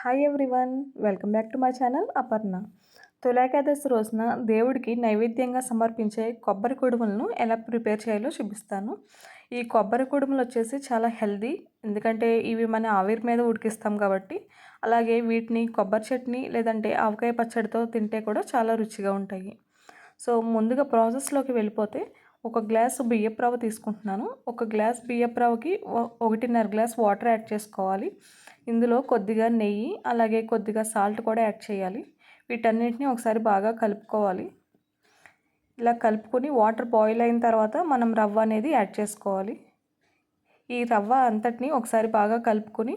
Hi everyone, welcome back to my channel Aparna. తులాకేదశి రోజున దేవుడికి నైవేద్యంగా సమర్పించే కొబ్బరి కుడుములను ఎలా ప్రిపేర్ చేయాలో చూపిస్తాను. ఈ కొబ్బరి కుడుములు వచ్చేసి చాలా హెల్దీ, ఎందుకంటే ఇవి మన ఆవిరి మీద ఉడికిస్తాం కాబట్టి. అలాగే వీటిని కొబ్బరి చట్నీ లేదంటే ఆవకాయ పచ్చడితో తింటే కూడా చాలా రుచిగా ఉంటాయి. సో ముందుగా ప్రాసెస్లోకి వెళ్ళిపోతే, ఒక గ్లాసు బియ్యపు రవ్వ తీసుకుంటున్నాను. ఒక గ్లాస్ బియ్యపు రవ్వకి 1.5 గ్లాస్ వాటర్ యాడ్ చేసుకోవాలి. ఇందులో కొద్దిగా నెయ్యి, అలాగే కొద్దిగా సాల్ట్ కూడా యాడ్ చేయాలి. వీటన్నిటిని ఒకసారి బాగా కలుపుకోవాలి. ఇలా కలుపుకొని వాటర్ బాయిల్ అయిన తర్వాత మనం రవ్వ అనేది యాడ్ చేసుకోవాలి. ఈ రవ్వ అంతటిని ఒకసారి బాగా కలుపుకొని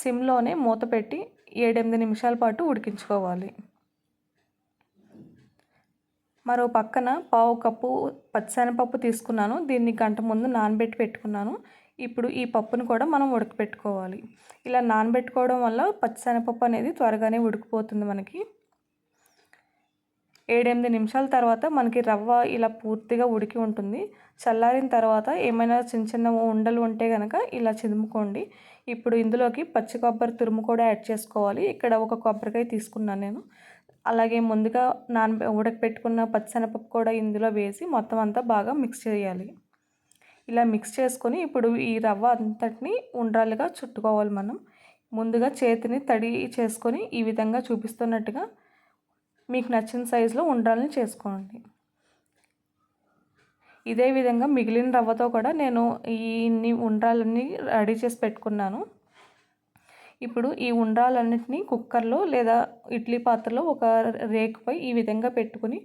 సిమ్లోనే మూత పెట్టి 7-8 నిమిషాల పాటు ఉడికించుకోవాలి. మరో పక్కన పావు కప్పు పచ్చిశనగపప్పు తీసుకున్నాను. దీన్ని గంట ముందు నానబెట్టి పెట్టుకున్నాను. ఇప్పుడు ఈ పప్పును కూడా మనం ఉడకపెట్టుకోవాలి. ఇలా నానబెట్టుకోవడం వల్ల పచ్చిశనగపప్పు అనేది త్వరగానే ఉడికిపోతుంది మనకి. 7-8 నిమిషాల తర్వాత మనకి రవ్వ ఇలా పూర్తిగా ఉడికి ఉంటుంది. చల్లారిన తర్వాత ఏమైనా చిన్న చిన్న ఉండలు ఉంటే కనుక ఇలా చిదుముకోండి. ఇప్పుడు ఇందులోకి పచ్చి కొబ్బరి తురుము కూడా యాడ్ చేసుకోవాలి. ఇక్కడ ఒక కొబ్బరికాయ తీసుకున్నాను నేను. అలాగే ముందుగా ఉడకపెట్టుకున్న పచ్చిశనగపప్పు కూడా ఇందులో వేసి మొత్తం అంతా బాగా మిక్స్ చేయాలి. ఇలా మిక్స్ చేసుకొని ఇప్పుడు ఈ రవ్వ అంతటిని ఉండ్రాలుగా చుట్టుకోవాలి మనం. ముందుగా చేతిని తడి చేసుకొని ఈ విధంగా చూపిస్తున్నట్టుగా మీకు నచ్చిన సైజులో ఉండ్రాలని చేసుకోండి. ఇదే విధంగా మిగిలిన రవ్వతో కూడా నేను ఇన్ని ఉండ్రాలన్నీ రెడీ చేసి పెట్టుకున్నాను. ఇప్పుడు ఈ ఉండ్రాలన్నింటినీ కుక్కర్లో లేదా ఇడ్లీ పాత్రలో ఒక రేకుపై ఈ విధంగా పెట్టుకుని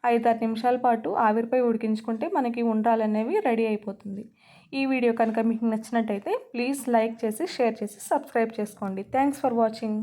5-6 నిమిషాల పాటు ఆవిరిపై ఉడికించుకుంటే మనకి ఉండ్రాలు అనేవి రెడీ అయిపోతుంది. ఈ వీడియో కనుక మీకు నచ్చినట్టయితే ప్లీజ్ లైక్ చేసి, షేర్ చేసి, సబ్స్క్రైబ్ చేసుకోండి. Thanks for watching.